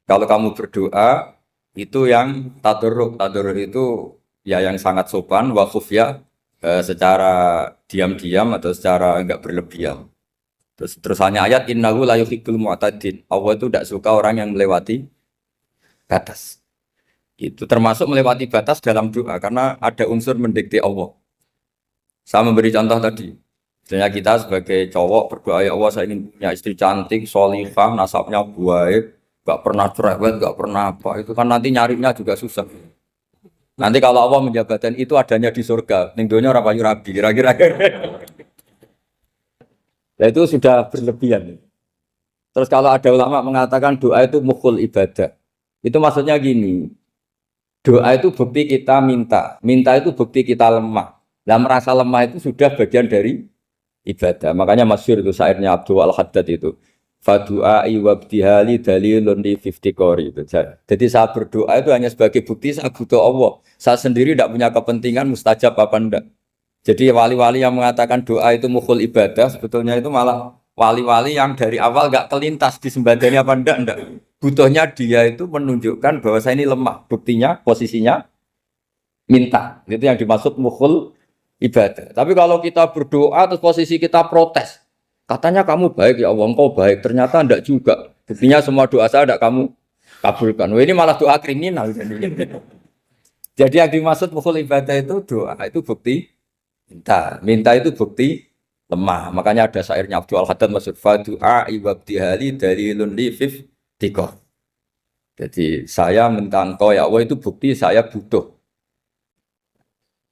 Kalau kamu berdoa itu yang tadarruk. Tadarruk itu ya yang sangat sopan, wakuf ya secara diam-diam atau secara enggak berlebihan. Terus hanya ayat innahu la yuhibbul mu'tadin. Allah itu tidak suka orang yang melewati batas. Itu termasuk melewati batas dalam doa karena ada unsur mendikte Allah. Saya memberi contoh tadi. Misalnya kita sebagai cowok berdoa ya Allah saya ingin punya istri cantik, sholihah, nasabnya baik, gak pernah cerewet, gak pernah apa. Itu kan nanti nyarinya juga susah. Nanti kalau Allah menjabatkan itu adanya di surga, ning donya ora payu rabi, kira-kira. Nah itu sudah berlebihan. Terus kalau ada ulama mengatakan doa itu mukhul ibadah. Itu maksudnya gini, doa itu bukti kita minta, minta itu bukti kita lemah. Nah merasa lemah itu sudah bagian dari ibadah. Makanya masyhur itu syairnya Abdul Al-Haddad itu. Fadu'ai wabdihali dalilun li fiftikori itu. Jadi saya berdoa itu hanya sebagai bukti saya butuh Allah. Saya sendiri tidak punya kepentingan mustajab apa enggak. Jadi wali-wali yang mengatakan doa itu mukhul ibadah sebetulnya itu malah wali-wali yang dari awal enggak kelintas disembadani apa enggak. Butuhnya dia itu menunjukkan bahwa saya ini lemah. Buktinya posisinya minta. Itu yang dimaksud mukhul ibadah. Tapi kalau kita berdoa terus posisi kita protes. Katanya kamu baik ya Allah, engkau baik. Ternyata enggak juga. Buktinya semua doa saya enggak kamu kabulkan. Wah, ini malah doa kriminal. Jadi yang dimaksud mukhul ibadah itu doa itu bukti minta. Minta itu bukti lemah. Makanya ada syairnya Abdul Al-Haddad maksud fadu'a ibabdihali dalilun li fiftikor. Jadi saya minta engkau ya Allah itu bukti saya butuh.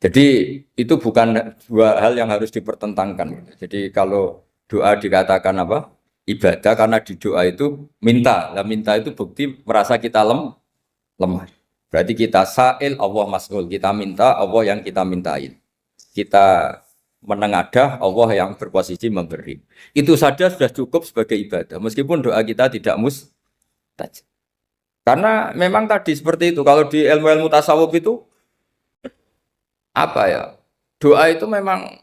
Jadi itu bukan dua hal yang harus dipertentangkan. Jadi kalau doa dikatakan apa? Ibadah karena di doa itu minta. Nah, minta itu bukti merasa kita lemah. Berarti kita sa'il Allah mas'ul. Kita minta Allah yang kita mintain. Kita menengadah Allah yang berposisi memberi. Itu saja sudah cukup sebagai ibadah. Meskipun doa kita tidak mustajab. Karena memang tadi seperti itu. Kalau di ilmu-ilmu tasawuf itu apa ya? Doa itu memang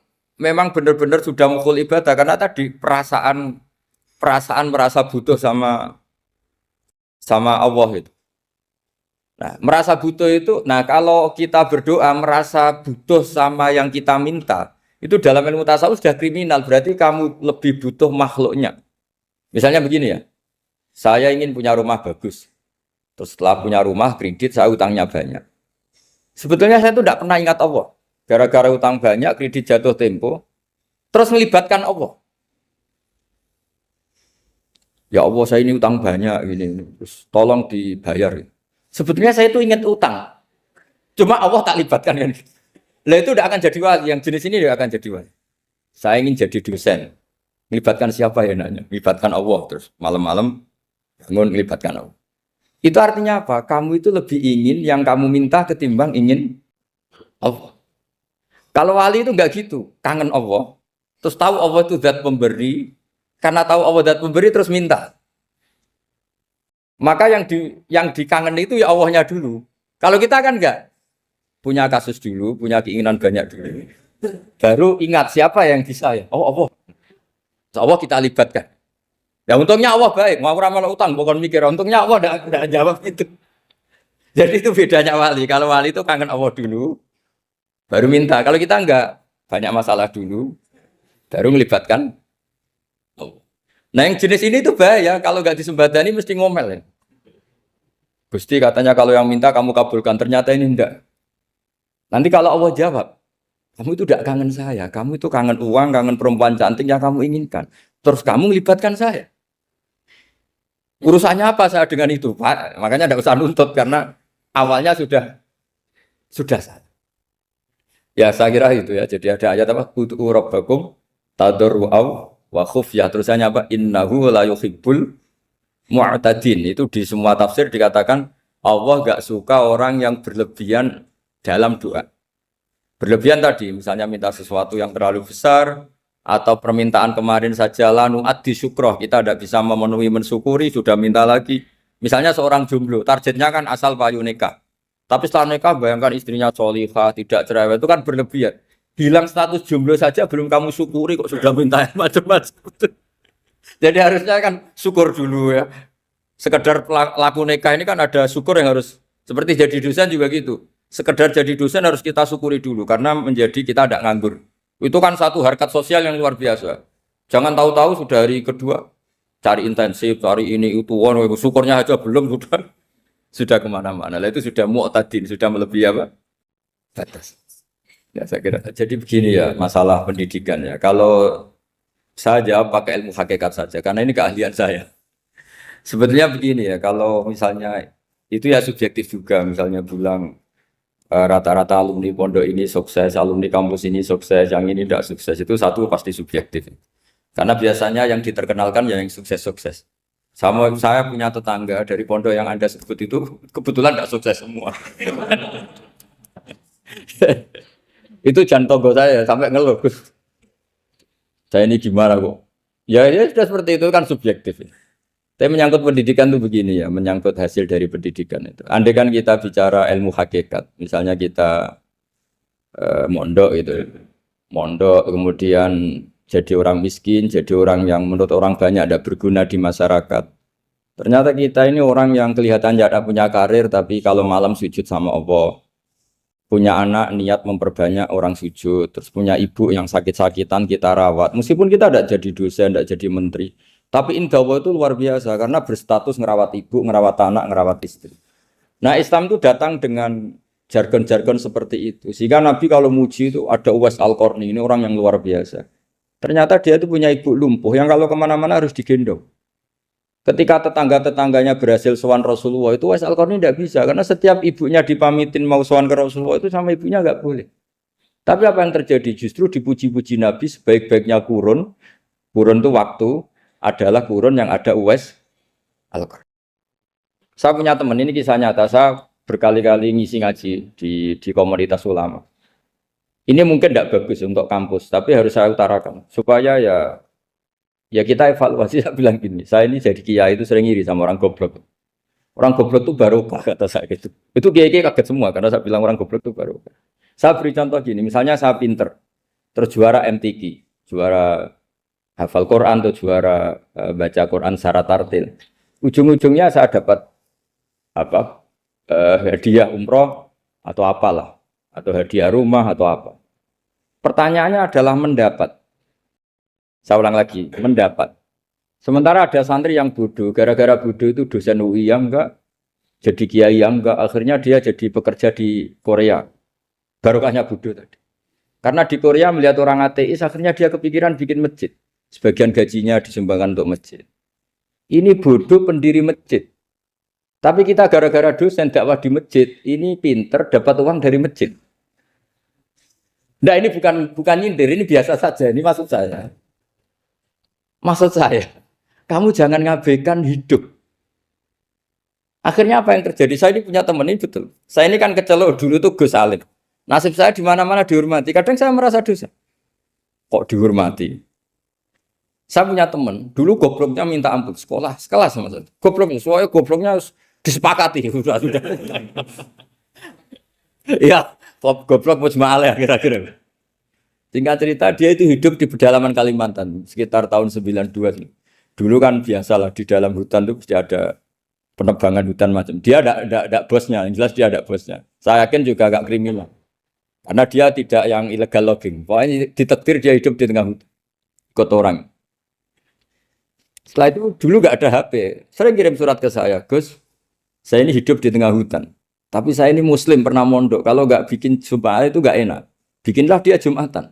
benar-benar sudah mukul ibadah karena tadi perasaan merasa butuh sama Allah itu. Nah, merasa butuh itu, nah kalau kita berdoa merasa butuh sama yang kita minta, itu dalam ilmu tasawuf sudah kriminal, berarti kamu lebih butuh makhluknya. Misalnya begini ya, saya ingin punya rumah bagus, terus setelah punya rumah kredit saya utangnya banyak. Sebetulnya saya itu tidak pernah ingat Allah, gara-gara utang banyak, kredit jatuh tempo, terus melibatkan Allah. Ya Allah saya ini utang banyak, ini, terus tolong dibayar. Sebetulnya saya itu ingat utang. Cuma Allah tak libatkan kan. Lah itu tidak akan jadi wali. Yang jenis ini tidak akan jadi wali. Saya ingin jadi dosen. Melibatkan siapa ya nanya? Melibatkan Allah terus malam-malam bangun melibatkan Allah. Itu artinya apa? Kamu itu lebih ingin yang kamu minta ketimbang ingin Allah. Kalau wali itu enggak gitu, kangen Allah. Terus tahu Allah itu zat pemberi, karena tahu Allah zat pemberi terus minta. Maka yang dikangen itu ya Allahnya dulu. Kalau kita kan enggak punya kasus dulu, punya keinginan banyak dulu. Baru ingat siapa yang bisa ya. Oh Allah. Allah kita libatkan. Ya untungnya Allah baik, mau ramal utang bukan mikir. Untungnya Allah enggak jawab itu. Jadi itu bedanya wali. Kalau wali itu kangen Allah dulu, baru minta. Kalau kita enggak, banyak masalah dulu, baru melibatkan Allah. Nah yang jenis ini tuh bahaya. Kalau enggak disembadani mesti ngomel ya. Gusti katanya kalau yang minta kamu kabulkan, ternyata ini enggak. Nanti kalau Allah jawab, kamu itu tidak kangen saya, kamu itu kangen uang, kangen perempuan cantik yang kamu inginkan. Terus kamu melibatkan saya. Urusannya apa saya dengan itu, Pak? Makanya tidak usah nuntut karena awalnya sudah salah. Ya saya kira itu ya. Jadi ada ayat apa? Ud'u rabbakum tadarru'aw wa khufyah. Terusannya apa? Innahu la yuhibbul mu'tadin. Itu di semua tafsir dikatakan Allah enggak suka orang yang berlebihan dalam doa. Berlebihan tadi, misalnya minta sesuatu yang terlalu besar atau permintaan kemarin saja lanu addi syukroh, kita tidak bisa memenuhi mensyukuri, sudah minta lagi. Misalnya seorang jomblo, targetnya kan asal payu nikah. Tapi setelah nikah bayangkan istrinya sholihah, tidak cerewet, itu kan berlebihan. Hilang status jomblo saja belum kamu syukuri kok sudah minta macam-macam. Jadi harusnya kan syukur dulu ya. Sekedar laku nikah ini kan ada syukur yang harus seperti jadi dosen juga gitu. Sekedar jadi dosen harus kita syukuri dulu karena menjadi kita tidak nganggur. Itu kan satu harkat sosial yang luar biasa. Jangan tahu-tahu sudah hari kedua cari intensif, cari ini itu, syukurnya aja belum sudah kemana-mana. Lah itu sudah mu'tadin, sudah melebihi apa? Batas. Ya saya kira. Jadi begini ya masalah pendidikan ya. Kalau saya jawab pakai ilmu hakikat saja karena ini keahlian saya. Sebetulnya begini ya, kalau misalnya itu ya subjektif juga, misalnya bilang rata-rata alumni pondok ini sukses, alumni kampus ini sukses, yang ini tidak sukses, itu satu pasti subjektif. Karena biasanya yang diterkenalkan ya yang sukses-sukses. Sama saya punya tetangga dari pondok yang Anda sebut itu kebetulan tidak sukses semua. Itu jantung saya sampai ngeluh. Saya ini gimana kok? Ya, ya sudah seperti itu kan subjektif. Tapi menyangkut pendidikan itu begini ya, menyangkut hasil dari pendidikan itu. Andai kan kita bicara ilmu hakikat, misalnya kita mondok itu, mondok kemudian jadi orang miskin, jadi orang yang menurut orang banyak tidak berguna di masyarakat. Ternyata kita ini orang yang kelihatannya tidak punya karir, tapi kalau malam sujud sama Allah. Punya anak niat memperbanyak orang sujud, terus punya ibu yang sakit-sakitan kita rawat. Meskipun kita tidak jadi dosen, tidak jadi menteri. Tapi indawa itu luar biasa karena berstatus ngerawat ibu, ngerawat anak, ngerawat istri. Nah Islam itu datang dengan jargon-jargon seperti itu. Sehingga Nabi kalau muji itu ada Uwais Al-Qarni, ini orang yang luar biasa. Ternyata dia itu punya ibu lumpuh yang kalau kemana-mana harus digendong. Ketika tetangga-tetangganya berhasil sowan Rasulullah itu Uwais Al-Qarni tidak bisa. Karena setiap ibunya dipamitin mau sowan ke Rasulullah itu sama ibunya nggak boleh. Tapi apa yang terjadi? Justru dipuji-puji Nabi sebaik-baiknya kurun. Kurun itu waktu adalah kurun yang ada Uwais Al-Qarni. Saya punya teman, ini kisah nyata, saya berkali-kali ngisi ngaji di komunitas ulama. Ini mungkin tidak bagus untuk kampus, tapi harus saya utarakan supaya ya kita evaluasi. Saya bilang gini, saya ini jadi kiai itu sering iri sama orang goblok. Orang goblok itu barokah kata saya gitu. Itu kiai-kiai kaget semua karena saya bilang orang goblok itu barokah. Saya beri contoh gini, misalnya saya pinter, terus juara MTQ, juara hafal Quran atau juara baca Quran secara tartil. Ujung-ujungnya saya dapat apa? Hadiah umroh atau apalah, atau hadiah rumah atau apa. Pertanyaannya adalah mendapat. Saya ulang lagi, mendapat. Sementara ada santri yang bodoh, gara-gara bodoh itu dosen UI yang enggak, jadi kiai yang enggak, akhirnya dia jadi pekerja di Korea. Barokahnya bodoh tadi. Karena di Korea melihat orang ateis, akhirnya dia kepikiran bikin masjid. Sebagian gajinya disumbangkan untuk masjid. Ini bodoh pendiri masjid. Tapi kita gara-gara dosen dakwah di masjid, ini pinter dapat uang dari masjid. Nah ini bukan nyindir, ini biasa saja. Ini maksud saya. Maksud saya, kamu jangan ngabaikan hidup. Akhirnya apa yang terjadi? Saya ini punya teman ini betul. Saya ini kan kecelok dulu tuh Gus Alim. Nasib saya di mana-mana dihormati. Kadang saya merasa dosa. Kok dihormati? Saya punya teman, dulu gobloknya minta ampun sekolah, sekelas sama saya. Gobloknya, soalnya gobloknya harus disepakati. Sudah. Iya, goblok mujma'al ya kira-kira. Singkat cerita, dia itu hidup di pedalaman Kalimantan, sekitar tahun 92. Dulu kan biasalah di dalam hutan itu pasti ada penebangan hutan macam. Dia ada bosnya, yang jelas dia ada bosnya. Saya yakin juga agak kriminal. Karena dia tidak yang illegal logging. Pokoknya ditakdir dia hidup di tengah hutan. Ikut orang. Setelah itu dulu nggak ada HP. Sering kirim surat ke saya, Gus, saya ini hidup di tengah hutan. Tapi saya ini muslim, pernah mondok. Kalau nggak bikin Jumat itu nggak enak. Bikinlah dia Jumatan.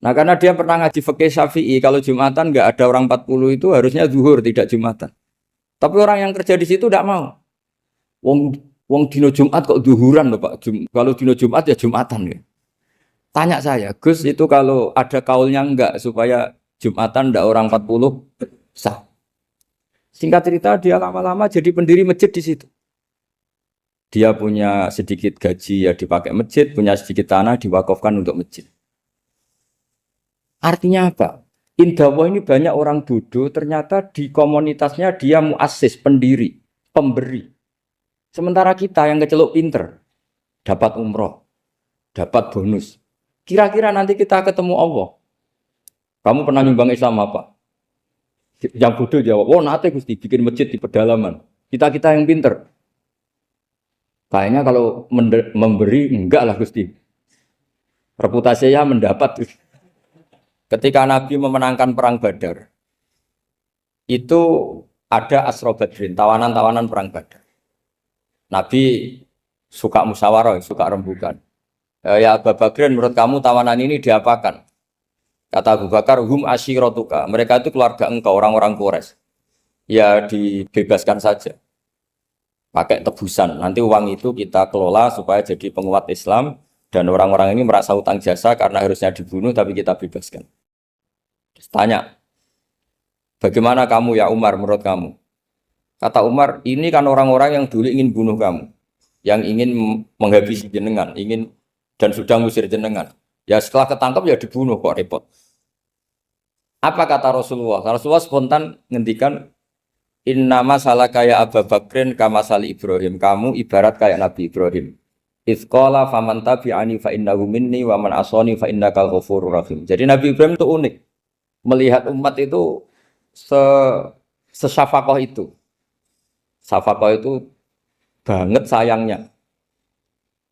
Nah karena dia pernah ngaji fikih Syafi'i, kalau Jumatan nggak ada orang 40 itu harusnya zuhur, tidak Jumatan. Tapi orang yang kerja di situ tidak mau. Wong dino Jumat kok zuhuran loh Pak. Kalau dino Jumat ya Jumatan ya. Tanya saya, Gus itu kalau ada kaulnya enggak supaya Jumatan ndak orang 40 sah. Singkat cerita dia lama-lama jadi pendiri masjid di situ. Dia punya sedikit gaji ya dipakai masjid, punya sedikit tanah diwakafkan untuk masjid. Artinya apa? Indawa ini banyak orang bodoh, ternyata di komunitasnya dia muassis, pendiri, pemberi. Sementara kita yang kecelok pinter, dapat umroh, dapat bonus. Kira-kira nanti kita ketemu Allah. Kamu pernah nyumbang Islam apa? Yang bodoh jawab, oh nate Gusti bikin masjid di pedalaman. Kita yang pinter. Kayaknya kalau memberi enggak lah Gusti. Reputasinya mendapat. Ketika Nabi memenangkan perang Badar, itu ada Asra Badrin, tawanan-tawanan perang Badar. Nabi suka musyawarah, suka rembukan. Ya Abu Bakrin, menurut kamu tawanan ini diapakan? Kata Abu Bakar, hum asyiratuka. Mereka itu keluarga engkau, orang-orang Quraisy. Ya dibebaskan saja. Pakai tebusan. Nanti uang itu kita kelola supaya jadi penguat Islam. Dan orang-orang ini merasa utang jasa karena harusnya dibunuh, tapi kita bebaskan. Terus tanya, bagaimana kamu ya Umar menurut kamu? Kata Umar, ini kan orang-orang yang dulu ingin bunuh kamu. Yang ingin menghabisi jenengan, ingin dan sudah ngusir jenengan. Ya setelah ketangkap ya dibunuh, kok repot. Apa kata Rasulullah? Rasulullah spontan ngendikan, innama salaka ya Abu Bakrin kama sali Ibrahim. Kamu ibarat kayak Nabi Ibrahim. Izqala faman tabi'ani fa innahu minni wa man asani fa innakal ghafurur rahim. Jadi Nabi Ibrahim itu unik. Melihat umat itu sesyafakoh itu. Syafakoh itu banget sayangnya.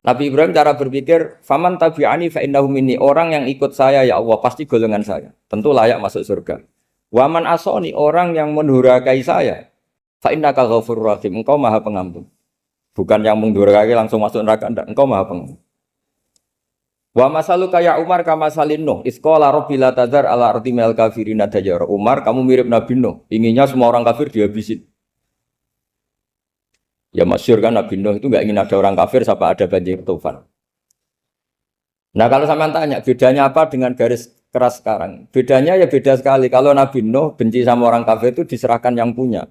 Nabi Ibrahim cara berpikir, faman tabi'ani fa innahu minni, orang yang ikut saya ya Allah pasti golongan saya, tentu layak masuk surga. Waman asoni, orang yang mendurhakai saya, fa innaka ghafurur rahim, engkau Maha Pengampun. Bukan yang mendurhakai langsung masuk neraka, enggak, engkau Maha Pengampun. Wa masaluka ya Umar kama salin Nuh, isqala rabbi la tadzar ala ardi minal kafirina dajjara. Umar, kamu mirip Nabi Nuh, inginnya semua orang kafir dihabisin. Ya masyhur kan Nabi Nuh itu nggak ingin ada orang kafir sampai ada banjir tufan. Nah kalau sampean tanya bedanya apa dengan garis keras sekarang? Bedanya ya beda sekali. Kalau Nabi Nuh benci sama orang kafir itu diserahkan yang punya.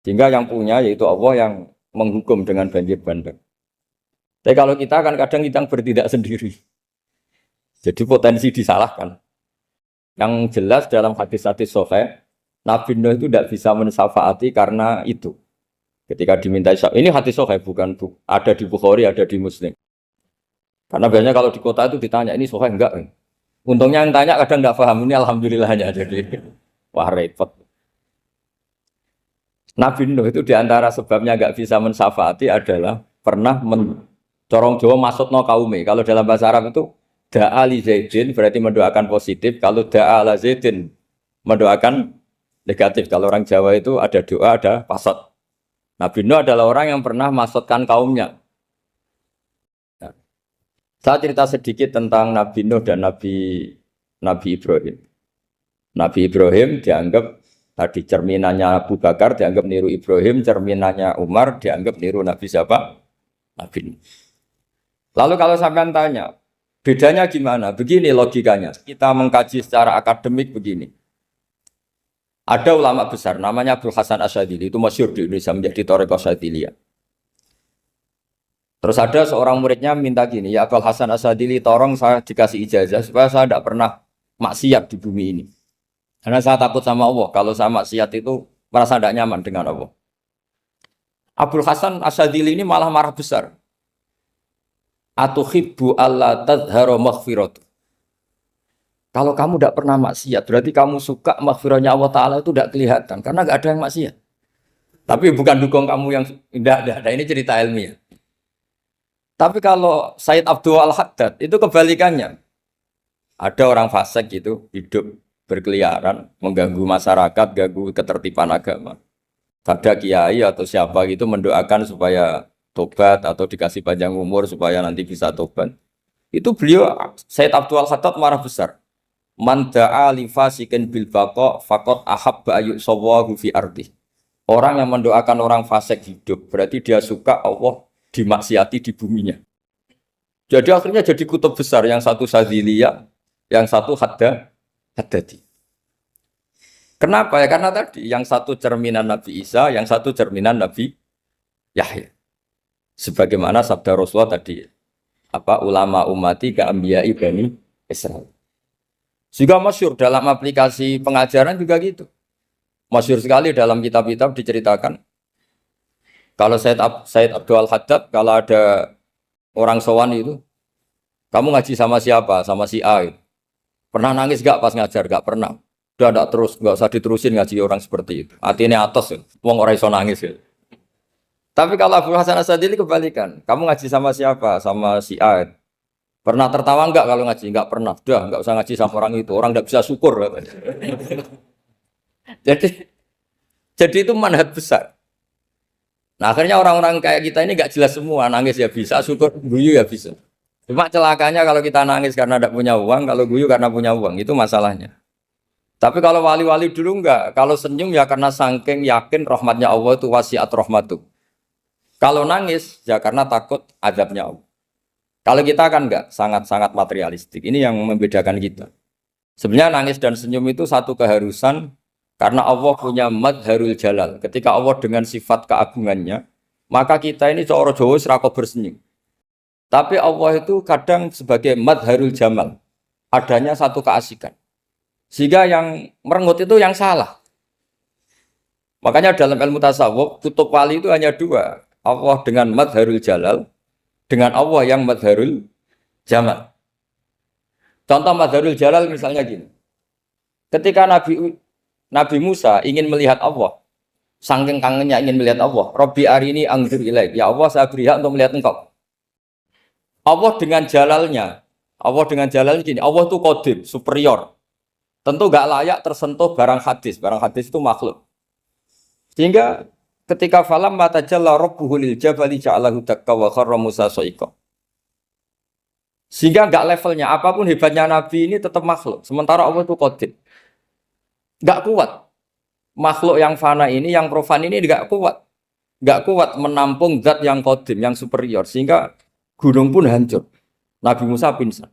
Sehingga yang punya yaitu Allah yang menghukum dengan banjir bandang. Tapi kalau kita kan kadang kita bertindak sendiri. Jadi potensi disalahkan. Yang jelas dalam hadis-hadis sahih, Nabi Nuh itu tidak bisa mensyafaati karena itu. Ketika diminta syafaat, ini hadis sahih bukan ada di Bukhari, ada di Muslim. Karena biasanya kalau di kota itu ditanya ini sahih enggak? Untungnya yang tanya kadang enggak paham, ini alhamdulillahnya jadi wah repot. Nabi Nuh itu diantara sebabnya enggak bisa mensyafaati adalah pernah corong Jawa maksudno kaume. Kalau dalam bahasa Arab itu da'a li Zaidin berarti mendoakan positif, kalau da'a la Zaidin mendoakan negatif. Kalau orang Jawa itu ada doa, ada pasot. Nabi Nuh adalah orang yang pernah maksudkan kaumnya. Nah, saya cerita sedikit tentang Nabi Nuh dan Nabi Ibrahim. Nabi Ibrahim dianggap tadi cerminannya Abu Bakar, dianggap niru Ibrahim, cerminannya Umar, dianggap niru Nabi siapa? Nabi Nuh. Lalu kalau sampean tanya, bedanya gimana? Begini logikanya. Kita mengkaji secara akademik begini. Ada ulama besar, namanya Abdul Hasan Asyadzili, itu masyhur di Indonesia menjadi Thariqah Asyadziliyah. Terus ada seorang muridnya minta gini, ya Abdul Hasan Asyadzili, tolong saya dikasih ijazah supaya saya tidak pernah maksiat di bumi ini. Karena saya takut sama Allah, kalau saya maksiat itu merasa tidak nyaman dengan Allah. Abdul Hasan Asyadzili ini malah marah besar. Atuhibbu alla tadhharu maghfiratu. Kalau kamu tidak pernah maksiat, berarti kamu suka maghfirahnya Allah Ta'ala itu tidak kelihatan. Karena tidak ada yang maksiat. Tapi bukan dukung kamu yang tidak. Ini cerita ilmiah. Tapi kalau Said Abdul Al-Haddad, itu kebalikannya. Ada orang fasik gitu, hidup berkeliaran, mengganggu masyarakat, ganggu ketertiban agama. Ada kiai atau siapa gitu mendoakan supaya tobat atau dikasih panjang umur supaya nanti bisa tobat. Itu beliau, Said Abdul Al-Haddad marah besar. Man da'a li fasikin bil baqa faqad ahabba ayu sawahu fi ardi. Orang yang mendoakan orang fasik hidup berarti dia suka Allah dimaksiati di buminya. Jadi akhirnya jadi kutub besar, yang satu Sadziliyah, yang satu Haddadi. Kenapa ya? Karena tadi yang satu cerminan Nabi Isa, yang satu cerminan Nabi Yahya. Sebagaimana sabda Rasulullah tadi, ulama ummati ka anbiya'i bani Israil. Juga masyhur dalam aplikasi pengajaran juga gitu. Masyhur sekali dalam kitab-kitab diceritakan. Kalau Said Abdul Haddad, kalau ada orang sowan itu, kamu ngaji sama siapa? Sama si A. Pernah nangis gak pas ngajar? Gak pernah. Udah ndak terus, nggak usah diterusin ngaji orang seperti itu. Artinya atas, ya. Wong ora iso nangis ya. Tapi kalau Abu Hasan Asadili kebalikan. Kamu ngaji sama siapa? Sama si A. Pernah tertawa enggak kalau ngaji? Enggak pernah. Udah, enggak usah ngaji sama orang itu. Orang enggak bisa syukur. Jadi jadi itu manhaj besar. Nah, akhirnya orang-orang kayak kita ini enggak jelas semua. Nangis ya bisa, syukur, guyu ya bisa. Cuma celakanya kalau kita nangis karena tidak punya uang, kalau guyu karena punya uang, itu masalahnya. Tapi kalau wali-wali dulu enggak, kalau senyum ya karena saking yakin rahmatnya Allah itu wasiat rahmatu. Kalau nangis ya karena takut azabnya Allah. Kalau kita kan enggak, sangat-sangat materialistik. Ini yang membedakan kita. Sebenarnya nangis dan senyum itu satu keharusan karena Allah punya madharul jalal. Ketika Allah dengan sifat keagungannya, maka kita ini seorang Jawa serako bersenyum. Tapi Allah itu kadang sebagai madharul jamal. Adanya satu keasikan. Sehingga yang merengut itu yang salah. Makanya dalam ilmu tasawuf, kutub wali itu hanya dua. Allah dengan madharul jalal, dengan Allah yang madharul jamal. Contoh madharul jalal misalnya gini. Ketika Nabi Musa ingin melihat Allah, saking kangennya ingin melihat Allah, Rabbi arini anzur ilaik. Ya Allah, saya beri hak untuk melihat engkau. Allah dengan jalalnya gini, Allah itu qadim, superior. Tentu gak layak tersentuh barang hadis itu makhluk. Sehingga ketika falam matajalla rabbuhu lil jabali ja'alahu dakka wa kharra Musa sa'iqa. Sehingga gak levelnya, apapun hebatnya Nabi ini tetap makhluk. Sementara Allah itu qadim. Gak kuat. Makhluk yang fana ini, yang profan ini gak kuat. Gak kuat menampung zat yang qadim, yang superior. Sehingga gunung pun hancur. Nabi Musa pingsan.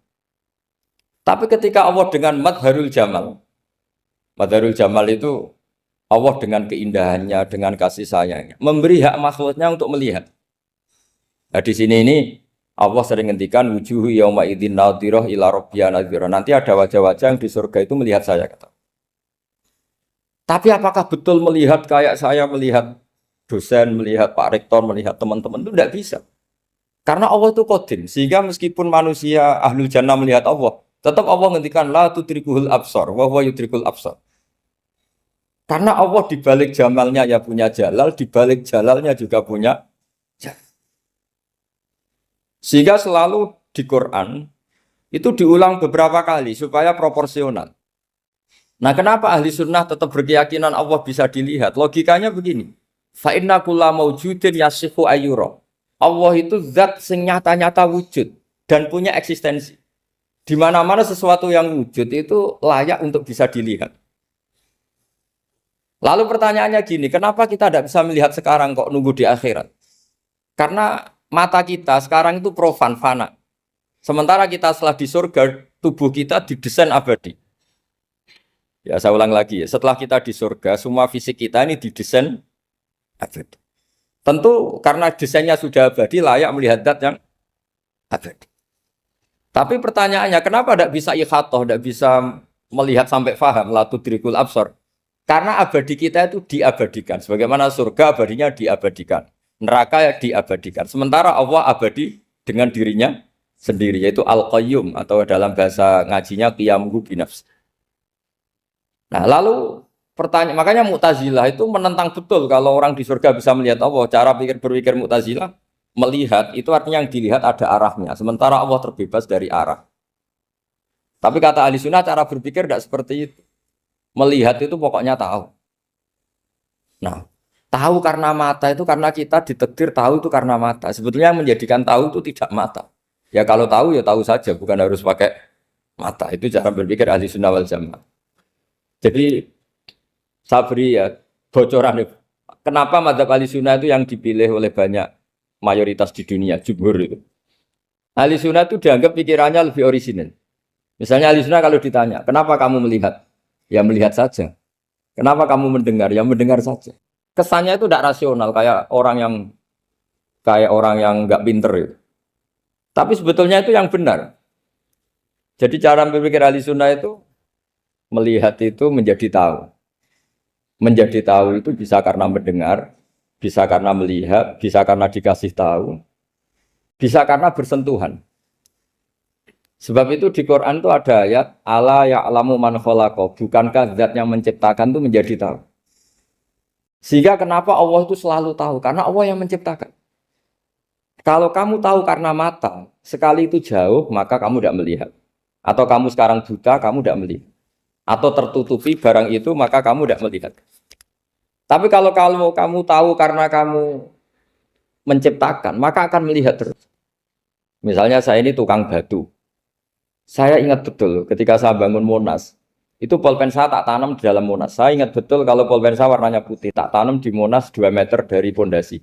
Tapi ketika Allah dengan madharul jamal itu Allah dengan keindahannya, dengan kasih sayangnya, memberi hak makhluknya untuk melihat. Nah di sini ini Allah sering ngendikan wujuhu yauma idzin nadhirah ila rabbiha nadhirah. Nanti ada wajah-wajah yang di surga itu melihat saya kata. Tapi apakah betul melihat kayak saya melihat dosen, melihat Pak Rektor, melihat teman-teman itu tidak bisa. Karena Allah itu qadim, sehingga meskipun manusia ahlul jannah melihat Allah, tetap Allah ngendikan la tudrikuhul absar wa huwa yudrikul absar. Karena Allah di balik jamalnya ya punya jalal, di balik jalalnya juga punya jalal. Sehingga selalu di Quran itu diulang beberapa kali supaya proporsional. Nah, kenapa ahli sunnah tetap berkeyakinan Allah bisa dilihat? Logikanya begini. Fa inna kulla maujudin yasifu ayyura. Allah itu zat sing nyata-nyata wujud dan punya eksistensi. Di mana-mana sesuatu yang wujud itu layak untuk bisa dilihat. Lalu pertanyaannya gini, kenapa kita tidak bisa melihat sekarang kok nunggu di akhirat? Karena mata kita sekarang itu profan, fana. Sementara kita setelah di surga, tubuh kita didesain abadi. Ya saya ulang lagi ya, setelah kita di surga, semua fisik kita ini didesain abadi. Tentu karena desainnya sudah abadi, layak melihat zat yang abadi. Tapi pertanyaannya, kenapa tidak bisa ikhatoh, tidak bisa melihat sampai faham, la tudrikul absar? Karena abadi kita itu diabadikan. Sebagaimana surga abadinya diabadikan. Neraka ya diabadikan. Sementara Allah abadi dengan dirinya sendiri, yaitu Al-Qayyum, atau dalam bahasa ngajinya Qiyamuhu binafs. Nah lalu pertanyaan, makanya Mu'tazilah itu menentang betul kalau orang di surga bisa melihat Allah. Cara berpikir Mu'tazilah, melihat itu artinya yang dilihat ada arahnya, sementara Allah terbebas dari arah. Tapi kata ahli sunnah cara berpikir tidak seperti itu. Melihat itu pokoknya tahu. Nah, tahu karena mata itu karena kita ditakdir tahu itu karena mata. Sebetulnya yang menjadikan tahu itu tidak mata. Ya kalau tahu ya tahu saja, bukan harus pakai mata. Itu cara berpikir ahli sunnah wal jamaah. Jadi saya beri ya bocoran. Kenapa madzhab ahli sunnah itu yang dipilih oleh banyak mayoritas di dunia, jumhur itu. Ahli sunnah itu dianggap pikirannya lebih orisinal. Misalnya ahli sunnah kalau ditanya, kenapa kamu melihat? Ya melihat saja. Kenapa kamu mendengar? Ya mendengar saja. Kesannya itu tidak rasional, kayak orang yang nggak pinter itu. Tapi sebetulnya itu yang benar. Jadi cara berpikir ahli sunnah itu melihat itu menjadi tahu. Menjadi tahu itu bisa karena mendengar, bisa karena melihat, bisa karena dikasih tahu, bisa karena bersentuhan. Sebab itu di Quran itu ada ayat ala ya'lamu man khalaqa, bukankah zat yang menciptakan itu menjadi tahu. Sehingga kenapa Allah itu selalu tahu? Karena Allah yang menciptakan. Kalau kamu tahu karena mata, sekali itu jauh, maka kamu tidak melihat. Atau kamu sekarang buta, kamu tidak melihat. Atau tertutupi barang itu, maka kamu tidak melihat. Tapi kalau kamu tahu karena kamu menciptakan, maka akan melihat terus. Misalnya saya ini tukang batu. Saya ingat betul ketika saya bangun Monas, itu polpen saya tak tanam di dalam Monas. Saya ingat betul kalau polpen saya warnanya putih, tak tanam di Monas 2 meter dari pondasi.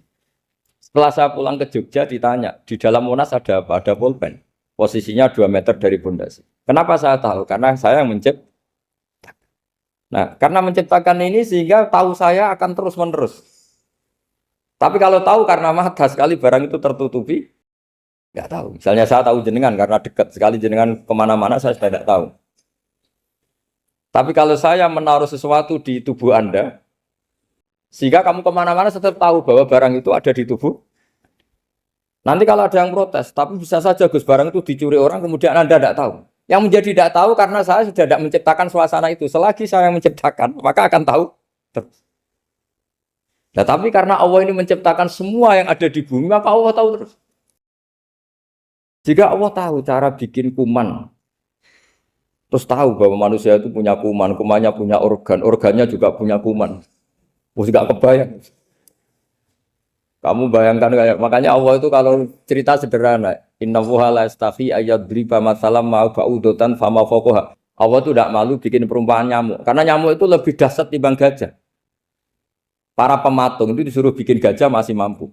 Setelah saya pulang ke Jogja ditanya, di dalam Monas ada apa? Ada polpen. Posisinya 2 meter dari pondasi. Kenapa saya tahu? Karena saya yang menciptakan. Nah, karena menciptakan ini sehingga tahu saya akan terus-menerus. Tapi kalau tahu karena mata sekali barang itu tertutupi, nggak tahu. Misalnya saya tahu jenengan karena dekat sekali jenengan kemana-mana saya sudah tidak tahu. Tapi kalau saya menaruh sesuatu di tubuh Anda, sehingga kamu kemana-mana tetap tahu bahwa barang itu ada di tubuh. Nanti kalau ada yang protes, tapi bisa saja Gus barang itu dicuri orang kemudian Anda tidak tahu. Yang menjadi tidak tahu karena saya sudah tidak menciptakan suasana itu. Selagi saya yang menciptakan, maka akan tahu terus. Nah, tapi karena Allah ini menciptakan semua yang ada di bumi, maka Allah tahu terus. Jika Allah tahu cara bikin kuman, terus tahu bahwa manusia itu punya kuman, kumannya punya organ, organnya juga punya kuman. Terus nggak kebayang. Kamu bayangkan kayak makanya Allah itu kalau cerita sederhana, innallaha la yastahi ayyadriba mathalam ma ba'udatan fama fawqaha. Allah itu tidak malu bikin perumpamaan nyamuk, karena nyamuk itu lebih dahsyat timbang gajah. Para pematung itu disuruh bikin gajah masih mampu.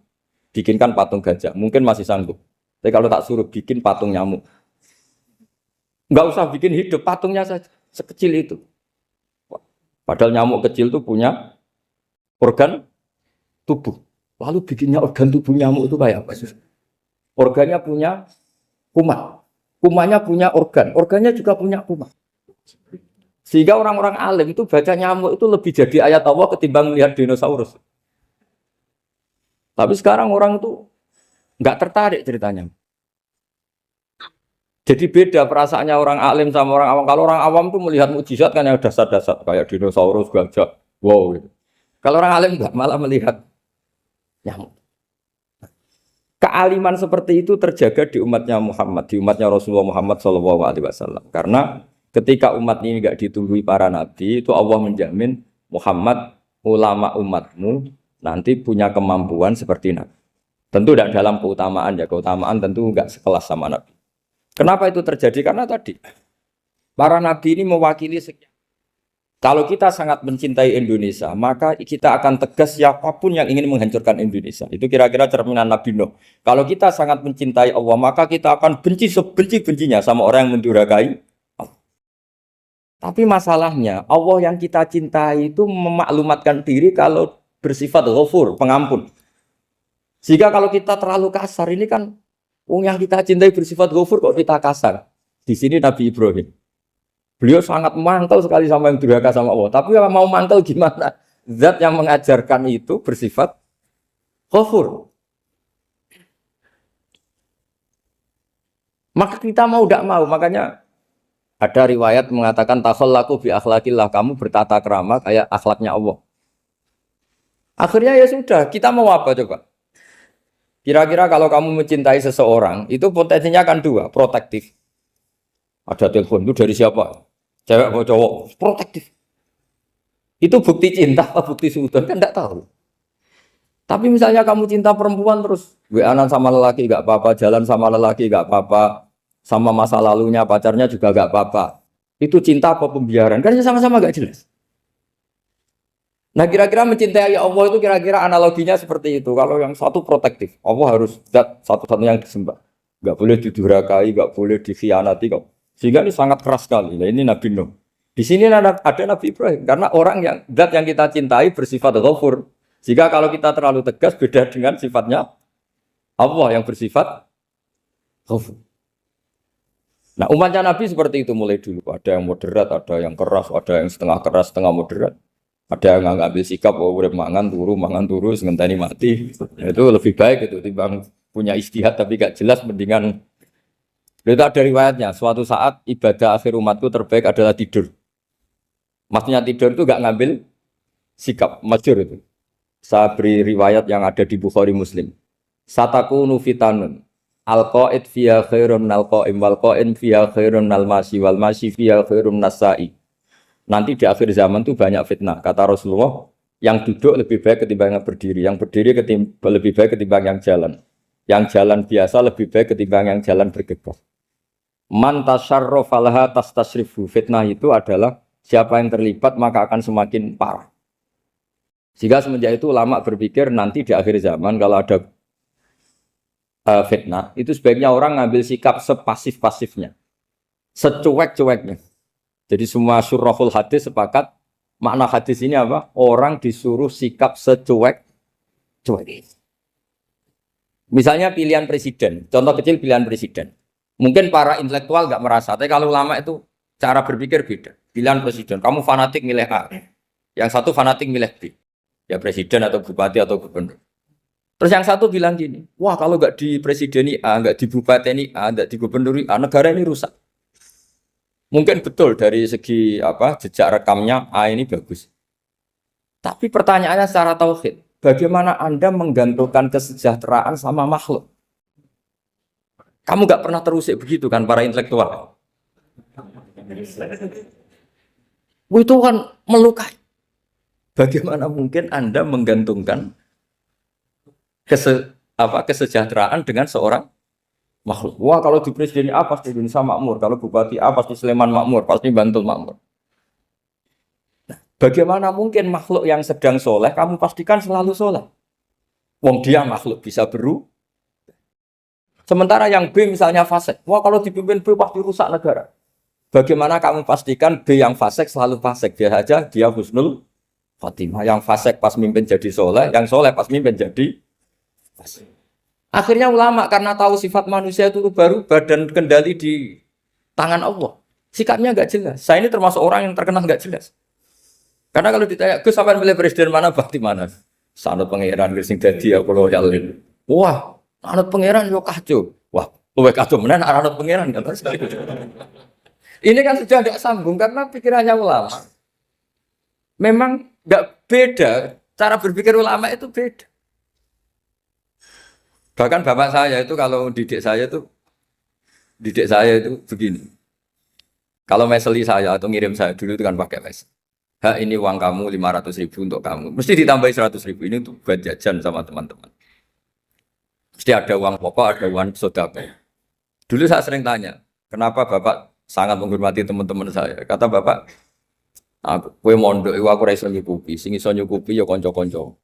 Bikinkan patung gajah, mungkin masih sanggup. Tapi kalau tak suruh bikin patung nyamuk, nggak usah bikin hidup, patungnya saja sekecil itu. Padahal nyamuk kecil itu punya organ tubuh. Lalu bikinnya organ tubuh nyamuk itu kayak apa? Organnya punya kuman, kumannya punya organ, organnya juga punya kuman. Sehingga orang-orang alim itu baca nyamuk itu lebih jadi ayat Allah ketimbang melihat dinosaurus. Tapi sekarang orang itu nggak tertarik ceritanya. Jadi beda perasaannya orang alim sama orang awam. Kalau orang awam tuh melihat mukjizat kan yang dasar-dasar kayak dinosaurus, gajah, wow gitu. Kalau orang alim nggak, malah melihat nyamuk. Kealiman seperti itu terjaga di umatnya Muhammad, di umatnya Rasulullah Muhammad SAW. Karena ketika umat ini nggak ditumbuhi para nabi, itu Allah menjamin Muhammad, ulama umatmu nanti punya kemampuan seperti nabi. Tentu tidak dalam keutamaan ya, keutamaan tentu nggak sekelas sama nabi. Kenapa itu terjadi? Karena tadi para nabi ini mewakili sekian. Kalau kita sangat mencintai Indonesia, maka kita akan tegas siapapun yang ingin menghancurkan Indonesia. Itu kira-kira cerminan Nabi Nuh. Kalau kita sangat mencintai Allah, maka kita akan benci sebenci-bencinya sama orang yang mendurhakai Allah. Tapi masalahnya, Allah yang kita cintai itu memaklumatkan diri kalau bersifat ghafur, pengampun. Sehingga kalau kita terlalu kasar, ini kan yang kita cintai bersifat ghafur kok kita kasar. Di sini Nabi Ibrahim. Beliau sangat mangkel sekali sama yang durhaka sama Allah. Tapi mau mangkel gimana? Zat yang mengajarkan itu bersifat ghafur. Maka kita mau tidak mau. Makanya ada riwayat mengatakan takhallaku bi akhlaqillah, kamu bertata krama kayak akhlaknya Allah. Akhirnya ya sudah, kita mau apa coba? Kira-kira kalau kamu mencintai seseorang, itu potensinya kan dua, protektif. Ada telepon, itu dari siapa? Cewek atau cowok, protektif. Itu bukti cinta apa bukti suudon kan tidak tahu. Tapi misalnya kamu cinta perempuan terus WA-an sama lelaki nggak apa-apa, jalan sama lelaki nggak apa-apa, sama masa lalunya pacarnya juga nggak apa-apa. Itu cinta apa pembiaran? Kan sama-sama nggak jelas. Nah kira-kira mencintai Allah itu kira-kira analoginya seperti itu. Kalau yang satu protektif, Allah harus zat satu-satunya yang disembah. Nggak boleh didurhakai, nggak boleh dikhianati kok. Sehingga ini sangat keras sekali. Nah, ini Nabi Nuh. Di sini ada Nabi Ibrahim. Karena orang yang zat yang kita cintai bersifat ghafur. Jika kalau kita terlalu tegas beda dengan sifatnya Allah yang bersifat ghafur. Nah umatnya Nabi seperti itu mulai dulu. Ada yang moderat, ada yang keras, ada yang setengah keras, setengah moderat. Ada yang ngambil sikap, oh udah mangan turu, ngenteni mati. Itu lebih baik itu timbang punya istihad tapi gak jelas mendingan Itu ada riwayatnya, suatu saat ibadah akhir umatku terbaik adalah tidur. Maksudnya tidur itu gak ngambil sikap, masyhur itu. Saya beri riwayat yang ada di Bukhari Muslim. Satakunu fitanun. Al-qa'id fiya khairun nal qa'im wal qa'in fiya khairun nal masyi wal masyi fiya khairun nasai. Nanti di akhir zaman itu banyak fitnah. Kata Rasulullah, yang duduk lebih baik ketimbang yang berdiri. Yang berdiri lebih baik ketimbang yang jalan. Yang jalan biasa lebih baik ketimbang yang jalan bergegas. Man tasyarrafa laha tastasrifu. Fitnah itu adalah siapa yang terlibat maka akan semakin parah. Sehingga semenjak itu ulama berpikir nanti di akhir zaman kalau ada fitnah, itu sebaiknya orang ngambil sikap sepasif-pasifnya, secuek-cueknya. Jadi semua syurahul hadis sepakat makna hadis ini apa? Orang disuruh sikap secuek-cuek. Misalnya pilihan presiden, contoh kecil pilihan presiden. Mungkin para intelektual nggak merasa, tapi kalau ulama itu cara berpikir beda. Pilihan presiden, kamu fanatik milih A, yang satu fanatik milih B, ya presiden atau bupati atau gubernur. Terus yang satu bilang gini, wah kalau nggak di presiden A, nggak di bupati A, nggak di gubernur A, negara ini rusak. Mungkin betul dari segi apa jejak rekamnya A ini bagus. Tapi pertanyaannya secara tauhid, bagaimana Anda menggantungkan kesejahteraan sama makhluk? Kamu nggak pernah terusik begitu kan para intelektual? Itu kan melukai. Bagaimana mungkin Anda menggantungkan kesejahteraan dengan seorang makhluk? Wah kalau di presiden A pasti Indonesia makmur, kalau bupati A pasti Sleman makmur, pasti Bantul makmur. Nah, bagaimana mungkin makhluk yang sedang soleh kamu pastikan selalu soleh? Wong dia makhluk bisa berubah. Sementara yang B misalnya fasik, wah kalau dipimpin B pasti rusak negara. Bagaimana kamu pastikan B yang fasik selalu fasik? Dia saja dia husnul khotimah. Yang fasik pas mimpin jadi soleh, yang soleh pas mimpin jadi fasik. Akhirnya ulama karena tahu sifat manusia itu baru badan kendali di tangan Allah. Sikapnya nggak jelas. Saya ini termasuk orang yang terkenal nggak jelas. Karena kalau ditanya, Gus sampai pilih presiden mana, bakti mana? Sanut pangeran sing dadi aku loyalin. Wah, anut pangeran yo kacau. Wah, luwe kacau menan anut pangeran kan. Ini kan sudah tidak sambung karena pikirannya ulama. Memang nggak beda, cara berpikir ulama itu beda. Bahkan bapak saya itu kalau didik saya itu begini. Kalau meseli saya atau ngirim saya dulu itu kan pakai mes. Ha ini uang kamu 500.000 untuk kamu. Mesti ditambahi 100.000 ini untuk buat jajan sama teman-teman. Mesti ada uang pokok, ada uang sodako. Dulu saya sering tanya, kenapa bapak sangat menghormati teman-teman saya? Kata bapak, kowe mondok iku aku ra iso nyukupi, sing iso nyukupi ya kanca-kanca.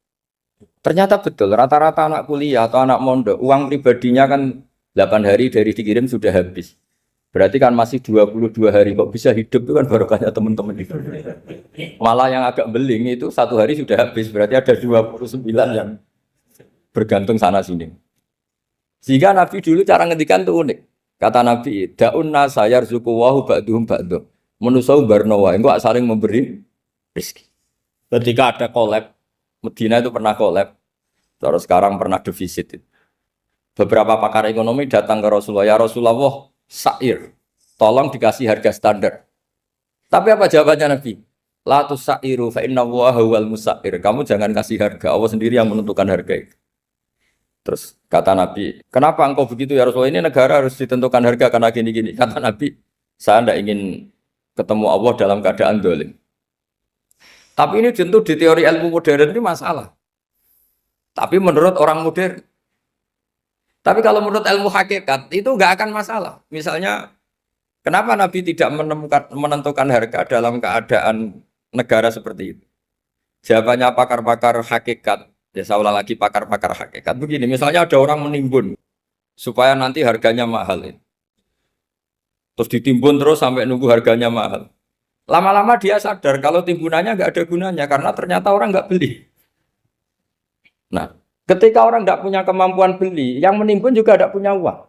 Ternyata betul, rata-rata anak kuliah atau anak mondok, uang pribadinya kan 8 hari dari dikirim sudah habis. Berarti kan masih 22 hari, kok bisa hidup itu kan barokahnya teman-teman itu. Malah yang agak beling itu 1 hari sudah habis, berarti ada 29 yang bergantung sana-sini. Sehingga Nabi dulu cara ngendikan itu unik. Kata Nabi, da'un nasa yarzuqu wahu ba'duhum ba'duh. Menusau barnawa, engkau saling memberi rezeki. Ketika ada collab, Medina itu pernah collab, terus sekarang pernah defisit. Beberapa pakar ekonomi datang ke Rasulullah, ya Rasulullah, sa'ir, tolong dikasih harga standar. Tapi apa jawabannya Nabi? La tusairu fa inna Allaha huwal musair. Kamu jangan kasih harga, Allah sendiri yang menentukan harga itu. Terus kata Nabi, kenapa engkau begitu ya Rasulullah? Ini negara harus ditentukan harga karena gini-gini. Kata Nabi, saya tidak ingin ketemu Allah dalam keadaan dolim. Tapi ini tentu di teori ilmu modern ini masalah. Tapi menurut orang modern. Tapi kalau menurut ilmu hakikat itu nggak akan masalah. Misalnya, kenapa Nabi tidak menentukan harga dalam keadaan negara seperti itu? Jawabannya pakar-pakar hakikat. Ya saya ulang lagi pakar-pakar hakikat. Begini, misalnya ada orang menimbun supaya nanti harganya mahal. Terus ditimbun terus sampai nunggu harganya mahal. Lama-lama dia sadar kalau timbunannya nggak ada gunanya karena ternyata orang nggak beli. Nah, ketika orang nggak punya kemampuan beli, yang menimbun juga nggak punya uang.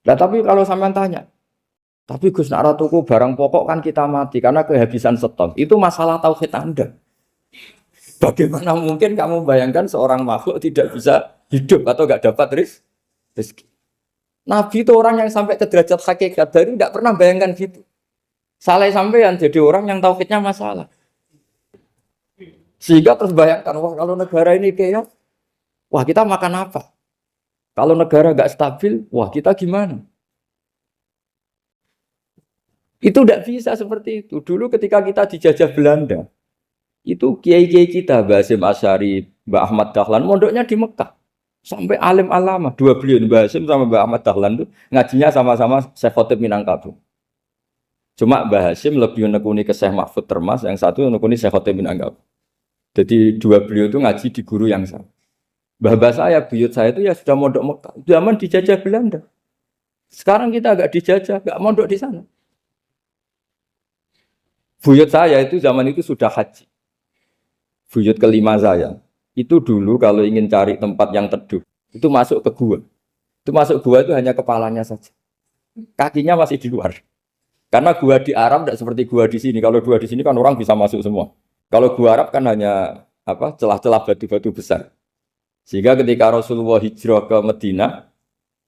Nah, tapi kalau sampean tanya, tapi Gus nak tuku barang pokok kan kita mati karena kehabisan stok. Itu masalah tauhid Anda. Bagaimana mungkin kamu bayangkan seorang makhluk tidak bisa hidup atau nggak dapat rezeki? Nabi itu orang yang sampai ke derajat hakikat, dari tidak pernah bayangkan gitu. Salah sampean jadi orang yang tauhidnya masalah. Sehingga terus bayangkan, wah kalau negara ini kayak, wah kita makan apa? Kalau negara nggak stabil, wah kita gimana? Itu tidak bisa seperti itu. Dulu ketika kita dijajah Belanda, itu kiai-kiai kita, Mbah Hasyim Asy'ari, Mbah Ahmad Dahlan, mondoknya di Mekah. Sampai alim alama, dua beliau, Mbah Hasyim sama Mbah Ahmad Dahlan itu ngajinya sama-sama Syekh Khotib Minangkabau. Cuma Mbah Hasyim lebih menekuni ke Syekh Mahfud Termas, yang satu menekuni Syekh Khotib Minangkabau. Jadi dua beliau itu ngaji di guru yang sama. Mbah saya, buyut saya itu ya sudah mondok Mekah. Zaman dijajah Belanda. Sekarang kita agak dijajah, agak mondok di sana. Buyut saya itu zaman itu sudah haji. Buyut kelima saya. Itu dulu kalau ingin cari tempat yang teduh, itu masuk ke gua. Itu masuk gua itu hanya kepalanya saja. Kakinya masih di luar. Karena gua di Arab tidak seperti gua di sini. Kalau gua di sini kan orang bisa masuk semua. Kalau gua Arab kan hanya celah-celah batu-batu besar. Sehingga ketika Rasulullah hijrah ke Madinah,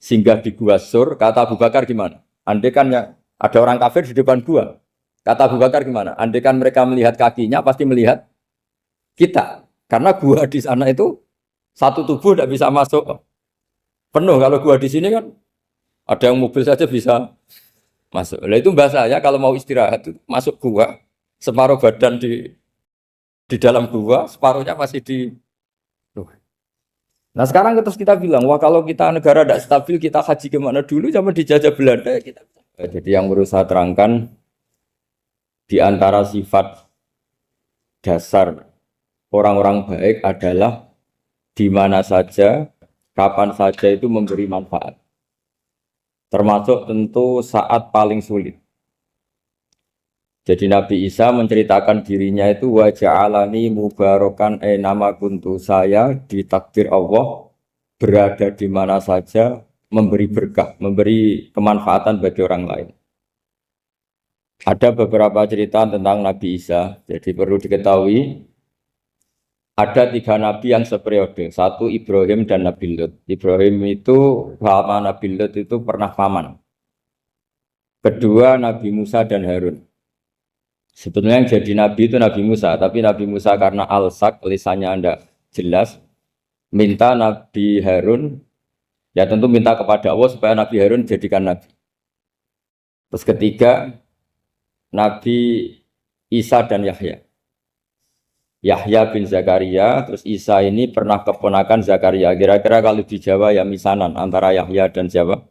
singgah di Gua Sur, kata Abu Bakar gimana? Andai kan ada orang kafir di depan gua. Kata Abu Bakar gimana? Andai kan mereka melihat kakinya, pasti melihat kita. Karena gua di sana itu satu tubuh tidak bisa masuk penuh. Kalau gua di sini kan ada yang mobil saja bisa masuk. Nah itu bahasa saya kalau mau istirahat itu masuk gua, separuh badan di dalam gua, separuhnya masih di. Nah sekarang terus kita bilang, wah kalau kita negara tidak stabil, kita haji kemana dulu zaman dijajah Belanda ya kita. Jadi yang berusaha terangkan di antara sifat dasar orang-orang baik adalah di mana saja, kapan saja itu memberi manfaat. Termasuk tentu saat paling sulit. Jadi Nabi Isa menceritakan dirinya itu wa ja'alani mubarakan nama kuntu, saya ditakdir Allah berada di mana saja memberi berkah, memberi kemanfaatan bagi orang lain. Ada beberapa cerita tentang Nabi Isa. Jadi perlu diketahui ada 3 nabi yang seperiode. Satu Ibrahim dan Nabi Lut. Ibrahim itu sama Nabi Lut itu pernah paman. Kedua Nabi Musa dan Harun. Sebetulnya yang jadi nabi itu Nabi Musa, tapi Nabi Musa karena alsak, lisannya Anda jelas, minta Nabi Harun, ya tentu minta kepada Allah supaya Nabi Harun jadikan nabi. Terus ketiga, Nabi Isa dan Yahya. Yahya bin Zakaria, terus Isa ini pernah keponakan Zakaria. Kira-kira kalau di Jawa ya misanan antara Yahya dan siapa?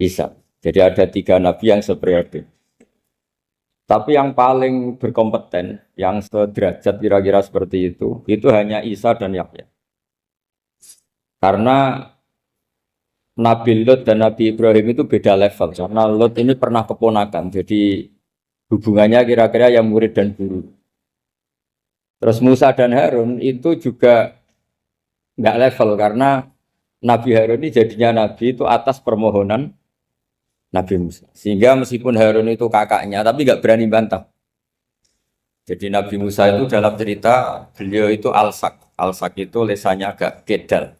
Isa. Jadi ada 3 nabi yang seperiode. Tapi yang paling berkompeten, yang sederajat kira-kira seperti itu hanya Isa dan Yahya. Karena Nabi Lut dan Nabi Ibrahim itu beda level. Karena Lut ini pernah keponakan, jadi hubungannya kira-kira yang murid dan guru. Terus Musa dan Harun itu juga nggak level, karena Nabi Harun ini jadinya Nabi itu atas permohonan Nabi Musa. Sehingga meskipun Harun itu kakaknya, tapi nggak berani bantah. Jadi Nabi Musa itu dalam cerita, beliau itu alsak. Alsak itu lesannya agak kedal.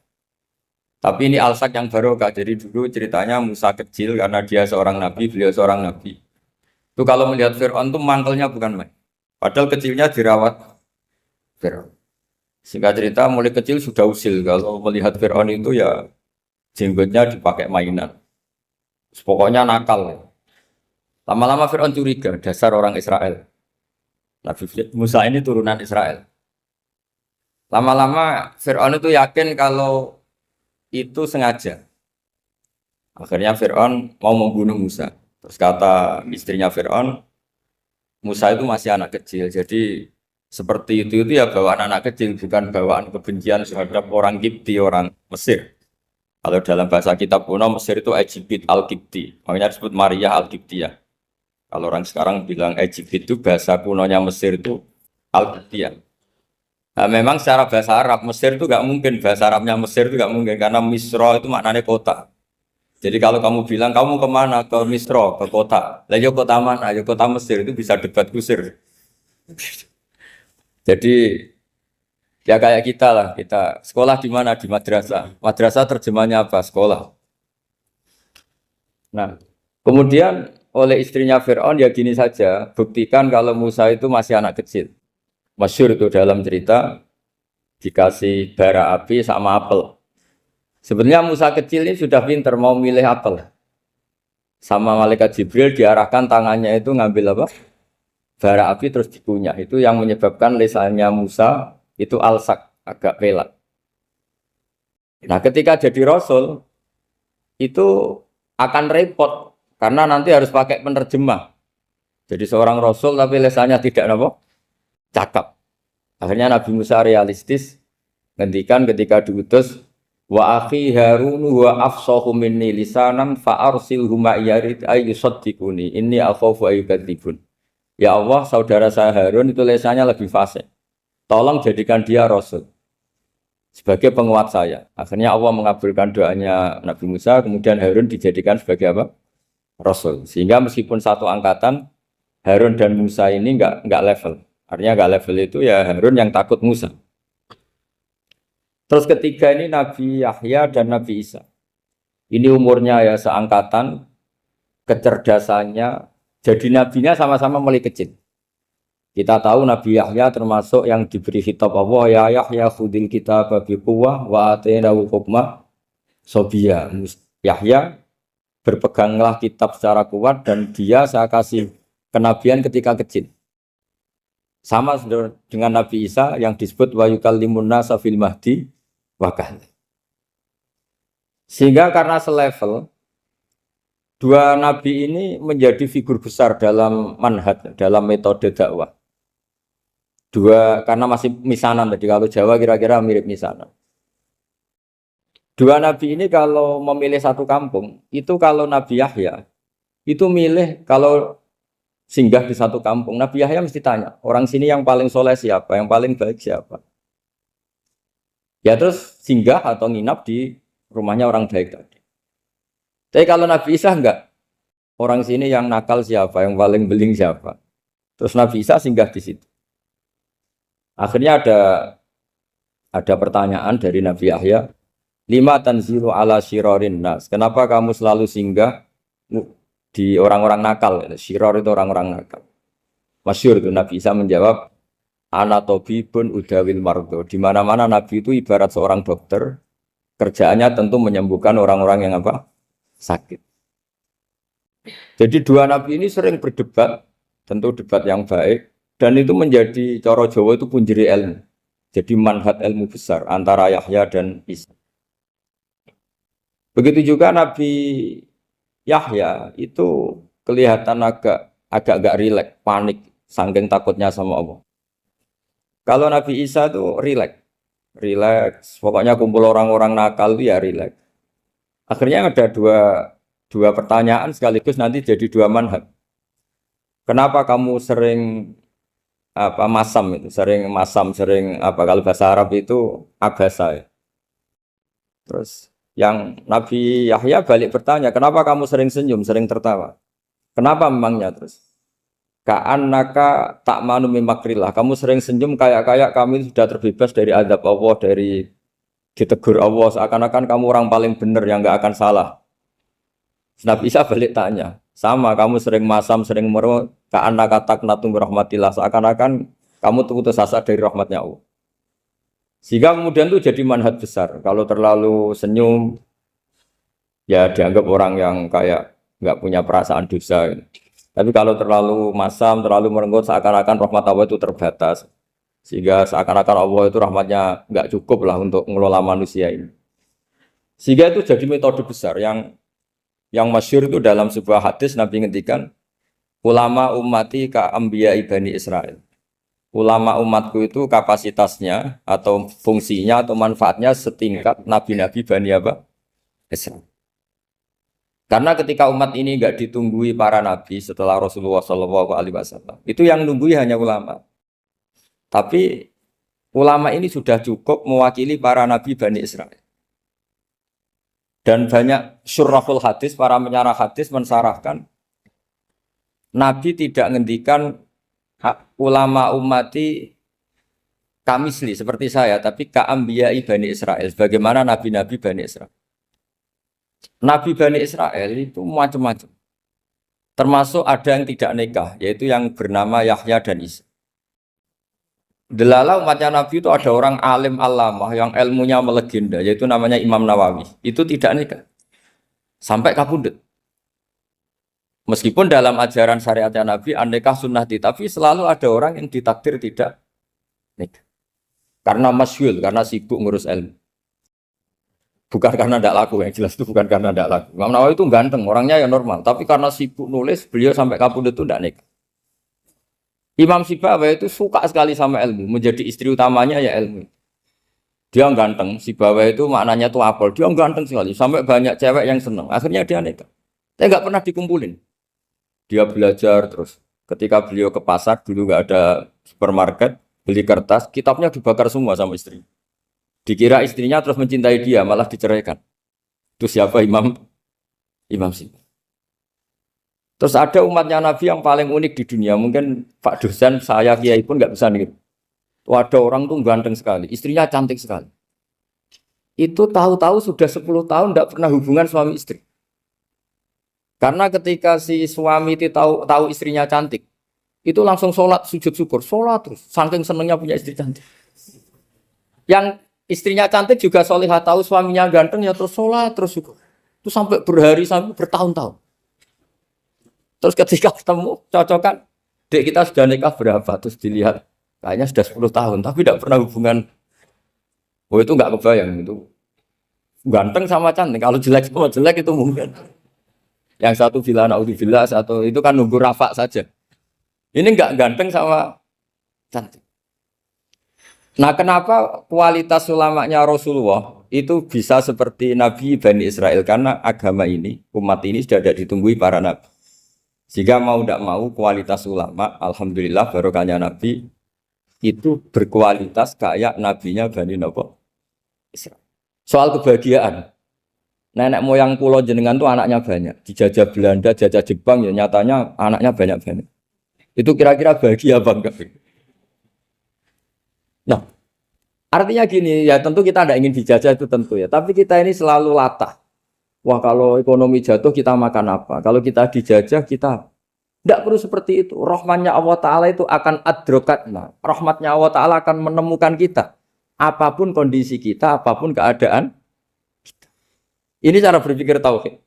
Tapi ini alsak yang barokah. Jadi dulu ceritanya Musa kecil karena dia seorang Nabi, beliau seorang Nabi. Itu kalau melihat Fir'aun itu mangkelnya bukan main. Padahal kecilnya dirawat Fir'aun. Singkat cerita mulai kecil sudah usil. Kalau melihat Fir'aun itu ya jenggotnya dipakai mainan. Pokoknya nakal. Lama-lama Fir'aun curiga, dasar orang Israel. Nabi Musa ini turunan Israel. Lama-lama Fir'aun itu yakin kalau itu sengaja. Akhirnya Fir'aun mau membunuh Musa. Terus kata istrinya Fir'aun, Musa itu masih anak kecil. Jadi seperti itu ya bawaan anak kecil, bukan bawaan kebencian terhadap orang Kipti, orang Mesir. Kalau dalam bahasa kitab kuno Mesir itu Egypt Al-Kipti, makanya disebut Maria Al-Kiptiyah. Kalau orang sekarang bilang Egypt itu bahasa kunonya Mesir itu Al-Kiptiyah. Nah, memang secara bahasa Arab Mesir itu nggak mungkin, bahasa Arabnya Mesir itu nggak mungkin karena Misro itu maknanya kota. Jadi kalau kamu bilang kamu kemana, ke Misro, ke kota, lah yo kota mana, yo kota Mesir, itu bisa debat kusir. Jadi ya kayak kita lah, kita sekolah di mana? Di madrasah. Madrasah terjemahnya apa? Sekolah. Nah, kemudian oleh istrinya Fir'aun ya gini saja, buktikan kalau Musa itu masih anak kecil. Masyhur itu dalam cerita dikasih bara api sama apel. Sebenarnya Musa kecil ini sudah pinter mau milih apel. Sama malaikat Jibril diarahkan tangannya itu ngambil apa? Bara api terus dikunyah. Itu yang menyebabkan lisannya Musa itu alsak, agak pelat. Nah, ketika jadi rasul itu akan repot karena nanti harus pakai penerjemah. Jadi seorang rasul tapi lisannya tidak apa? Cakap. Akhirnya Nabi Musa realistis ngendikan ketika diutus wa akhi Harun wa afsahu minni lisanan fa arsilhu ma'iyarid ayyusaddiquni inni akhafu ayyukadzibun. Ya Allah, saudara saya Harun itu lisannya lebih fasih. Tolong jadikan dia rasul sebagai penguat saya. Akhirnya Allah mengabulkan doanya Nabi Musa, kemudian Harun dijadikan sebagai apa? Rasul. Sehingga meskipun satu angkatan, Harun dan Musa ini enggak level. Artinya enggak level itu ya Harun yang takut Musa. Terus ketiga ini Nabi Yahya dan Nabi Isa. Ini umurnya ya seangkatan, kecerdasannya, jadi nabinya sama-sama mulai kecil. Kita tahu Nabi Yahya termasuk yang diberi khitab Allah, ya Yahya khudil kitab bi quwwah wa atainahu hukma sobia. Yahya berpeganglah kitab secara kuat dan dia saya kasih kenabian ketika kecil. Sama dengan Nabi Isa yang disebut wa yukallimun nasa fil mahdi wa kahla. Sehingga karena selevel dua nabi ini menjadi figur besar dalam manhaj, dalam metode dakwah. Dua karena masih misanan tadi, kalau Jawa kira-kira mirip misanan. Dua nabi ini kalau memilih satu kampung, itu kalau Nabi Yahya itu milih kalau singgah di satu kampung, Nabi Yahya mesti tanya, orang sini yang paling soleh siapa, yang paling baik siapa. Ya terus singgah atau nginap di rumahnya orang baik tadi. Tapi kalau Nabi Isa enggak, orang sini yang nakal siapa, yang paling beling siapa. Terus Nabi Isa singgah di situ. Akhirnya ada pertanyaan dari Nabi Yahya, lima tanzilu ala syirarin nas. Kenapa kamu selalu singgah di orang-orang nakal? Syiror itu orang-orang nakal. Masyhur itu Nabi Isa menjawab, ana tabibun udawil mardo. Di mana-mana Nabi itu ibarat seorang dokter, kerjaannya tentu menyembuhkan orang-orang yang apa? Sakit. Jadi dua nabi ini sering berdebat, tentu debat yang baik. Dan itu menjadi cara Jawa itu punjeri ilmu. Jadi manhaj ilmu besar antara Yahya dan Isa. Begitu juga Nabi Yahya itu kelihatan agak rileks, panik, saking takutnya sama Allah. Kalau Nabi Isa itu rileks. Pokoknya kumpul orang-orang nakal itu ya rileks. Akhirnya ada dua pertanyaan sekaligus nanti jadi dua manhaj. Kenapa kamu sering sering kalau bahasa Arab itu abasa ya. Terus yang Nabi Yahya balik bertanya, kenapa kamu sering senyum, sering tertawa? Kenapa memangnya terus? Ka'annaka ta'manu min makrillah. Kamu sering senyum kayak kami sudah terbebas dari azab Allah, dari ditegur Allah, seakan-akan kamu orang paling benar yang enggak akan salah. Nabi Isa balik tanya, sama kamu sering masam, sering merut, ka'annaka taqnatu min rahmatillah, seakan-akan kamu putus asa dari rahmatnya Allah. Sehingga kemudian itu jadi manhaj besar. Kalau terlalu senyum, ya dianggap orang yang kayak nggak punya perasaan dosa. Tapi kalau terlalu masam, terlalu merenggut, seakan-akan rahmat Allah itu terbatas. Sehingga seakan-akan Allah itu rahmatnya nggak cukup lah untuk mengelola manusia ini. Sehingga itu jadi metode besar yang masyhur itu dalam sebuah hadis Nabi ngendikan, ulama ummati ka anbiya Bani Israil. Ulama umatku itu kapasitasnya atau fungsinya atau manfaatnya setingkat nabi-nabi Bani Israil. Karena ketika umat ini enggak ditunggui para nabi setelah Rasulullah SAW, itu yang nunggui hanya ulama. Tapi ulama ini sudah cukup mewakili para nabi Bani Israil. Dan banyak syurrahul hadis, para menyarah hadis mensarahkan Nabi tidak ngendikan ulama ummati kamisli seperti saya, tapi ka'ambiyai Bani Israel, bagaimana nabi-nabi Bani Israel. Nabi Bani Israel itu macam-macam. Termasuk ada yang tidak nikah, yaitu yang bernama Yahya dan Isa. Delala umatnya Nabi itu ada orang alim alamah yang ilmunya melegenda, yaitu namanya Imam Nawawi. Itu tidak nikah. Sampai kabudut. Meskipun dalam ajaran syariatnya Nabi, nikah sunnati, tapi selalu ada orang yang ditakdir tidak nikah. Karena masyhul, karena sibuk ngurus ilmu. Bukan karena tidak laku, yang jelas itu bukan karena tidak laku. Imam Nawawi itu ganteng, orangnya ya normal. Tapi karena sibuk nulis, beliau sampai kabudut itu tidak nikah. Imam Sibawayh itu suka sekali sama ilmu, menjadi istri utamanya ya ilmu. Dia ganteng, Sibawayh itu maknanya tuh apel, dia ganteng sekali, sampai banyak cewek yang senang. Akhirnya dia nikah. Tapi nggak pernah dikumpulin. Dia belajar terus. Ketika beliau ke pasar, dulu nggak ada supermarket, beli kertas, kitabnya dibakar semua sama istri. Dikira istrinya terus mencintai dia, malah diceraikan. Itu siapa Imam Sibawayh. Terus ada umatnya Nabi yang paling unik di dunia. Mungkin Pak dosen, saya kiai pun nggak bisa nih. Ada orang tuh ganteng sekali, istrinya cantik sekali. Itu tahu-tahu sudah 10 tahun tidak pernah hubungan suami istri. Karena ketika si suami itu tahu istrinya cantik, itu langsung sholat sujud syukur, sholat terus. Saking senengnya punya istri cantik. Yang istrinya cantik juga solihah, tahu suaminya ganteng ya terus sholat terus syukur. Itu sampai berhari sampai bertahun-tahun. Terus ketika ketemu, cocokan, dek kita sudah nikah berapa? Terus dilihat, kayaknya sudah 10 tahun, tapi tidak pernah hubungan. Oh itu nggak kebayang, itu ganteng sama cantik. Kalau jelek sama jelek itu mungkin. Yang satu bilang naudzubillah, satu itu kan nunggu rafa saja. Ini nggak ganteng sama cantik. Nah kenapa kualitas ulamanya Rasulullah itu bisa seperti Nabi Bani Israel? Karena agama ini, umat ini sudah tidak ditunggui para nabi. Jika mau tidak mau kualitas ulama, alhamdulillah barokahnya Nabi itu berkualitas kayak nabinya Bani Israel. Soal kebahagiaan, nenek moyang pulau jenengan tuh anaknya banyak, dijajah Belanda, jajah Jepang ya nyatanya anaknya banyak. Itu kira-kira bahagia apa enggak? Nah, artinya gini ya tentu kita tidak ingin dijajah itu tentu ya, tapi kita ini selalu latah. Wah kalau ekonomi jatuh kita makan apa? Kalau kita dijajah kita tidak perlu seperti itu. Rahmatnya Allah Ta'ala itu akan adrokatna. Rahmatnya Allah Ta'ala akan menemukan kita. Apapun kondisi kita, apapun keadaan kita. Ini cara berpikir tauhid.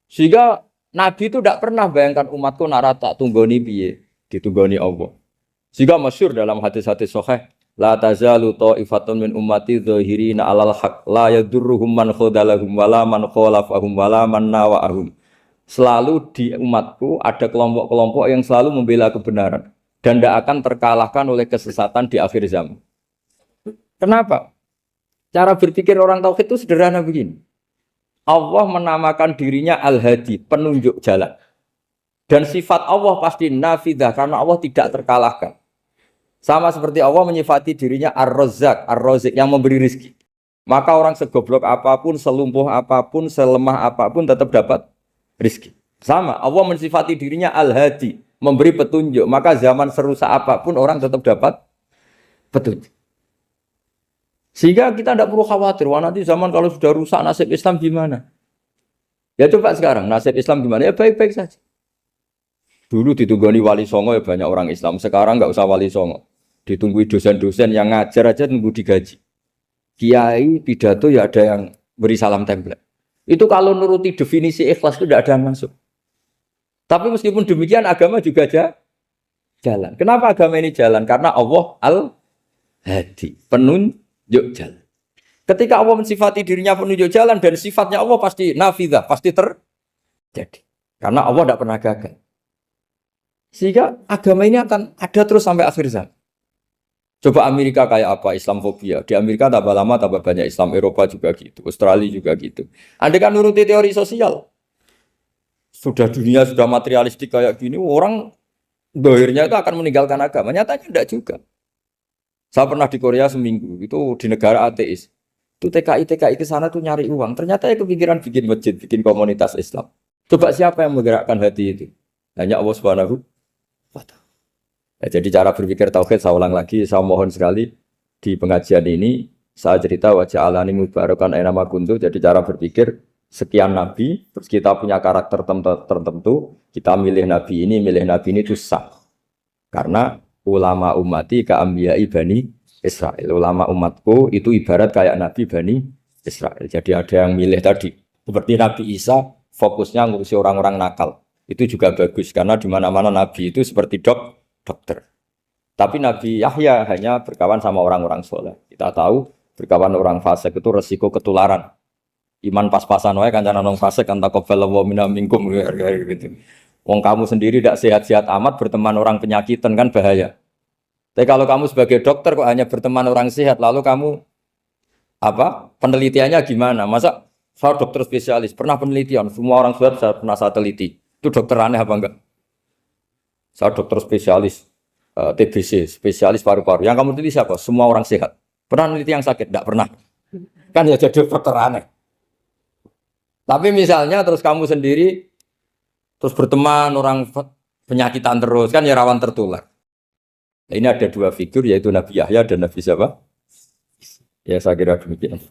Sehingga Nabi itu tidak pernah bayangkan umatku narata tunggoni piye, ditunggoni Allah. Sehingga masyhur dalam hadis-hadis sahih, la tazalu ta'ifatun min ummati dzahirina 'alal haq la yadurruhum man khadalahum wala man khalafahum wala man nawa'ahum. Selalu di umatku ada kelompok-kelompok yang selalu membela kebenaran dan tidak akan terkalahkan oleh kesesatan di akhir zaman. Kenapa? Cara berpikir orang tauhid itu sederhana begini. Allah menamakan dirinya Al-Hadi, penunjuk jalan. Dan sifat Allah pasti nafidah karena Allah tidak terkalahkan. Sama seperti Allah menyifati dirinya Ar-Razzaq, Ar-Razik yang memberi rezeki. Maka orang segoblok apapun, selumpuh apapun, selemah apapun tetap dapat rezeki. Sama, Allah mensifati dirinya Al-Hadi, memberi petunjuk. Maka zaman serusak apapun orang tetap dapat petunjuk. Sehingga kita tidak perlu khawatir, wah nanti zaman kalau sudah rusak nasib Islam gimana? Ya coba sekarang nasib Islam gimana? Ya baik-baik saja. Dulu ditunggoni wali songo ya banyak orang Islam. Sekarang nggak usah wali songo. Ditunggu dosen-dosen yang ngajar aja tunggu digaji. Kiai pidato ya ada yang beri salam template. Itu kalau nuruti definisi ikhlas itu tidak ada yang masuk. Tapi meskipun demikian agama juga jalan. Kenapa agama ini jalan? Karena Allah Al-Hadi, penunjuk jalan. Ketika Allah mensifati dirinya penunjuk jalan dan sifatnya Allah pasti nafidah, pasti terjadi. Karena Allah tidak pernah gagal. Sehingga agama ini akan ada terus sampai akhir zaman. Coba Amerika kayak apa? Islamofobia. Di Amerika tambah lama tambah banyak Islam. Eropa juga gitu. Australia juga gitu. Anda kan nuruti teori sosial. Sudah dunia sudah materialistik kayak gini. Orang dohirnya itu akan meninggalkan agama. Nyatanya tidak juga. Saya pernah di Korea seminggu. Itu di negara ateis. Itu TKI ke sana tuh nyari uang. Ternyata ya kepikiran bikin masjid, bikin komunitas Islam. Coba siapa yang menggerakkan hati itu? Hanya Allah Subhanahu wa Ta'ala. Jadi cara berpikir tauhid saya ulang lagi, saya mohon sekali di pengajian ini saya cerita wajah alani mubarakan aina ma kuntu. Jadi cara berpikir sekian nabi, terus kita punya karakter tertentu, kita milih nabi ini itu sah. Karena ulama ummati ka'ambiyai Bani Israel. Ulama umatku itu ibarat kayak nabi Bani Israel. Jadi ada yang milih tadi. Seperti Nabi Isa fokusnya ngurusi orang-orang nakal. Itu juga bagus karena di mana-mana nabi itu seperti dokter. Tapi Nabi Yahya hanya berkawan sama orang-orang soleh. Kita tahu berkawan orang fasik itu resiko ketularan. Iman pas-pasan wae kancanan wong fasik kan taqabbalallahu minna minkum gitu. Wong kamu sendiri tidak sehat-sehat amat berteman orang penyakitan kan bahaya. Tapi kalau kamu sebagai dokter kok hanya berteman orang sehat, lalu kamu apa? Penelitiannya gimana? Masa saya dokter spesialis pernah penelitian, semua orang sehat saya pernah saya teliti. Itu dokter aneh apa enggak? Saya dokter spesialis TBC, spesialis paru-paru. Yang kamu teliti siapa? Semua orang sehat. Pernah meneliti yang sakit? Tidak pernah. Kan ya jadi dokter aneh. Tapi misalnya terus kamu sendiri terus berteman orang penyakitan terus kan ya rawan tertular. Nah, ini ada dua figur yaitu Nabi Yahya dan Nabi siapa? Ya saya kira demikian.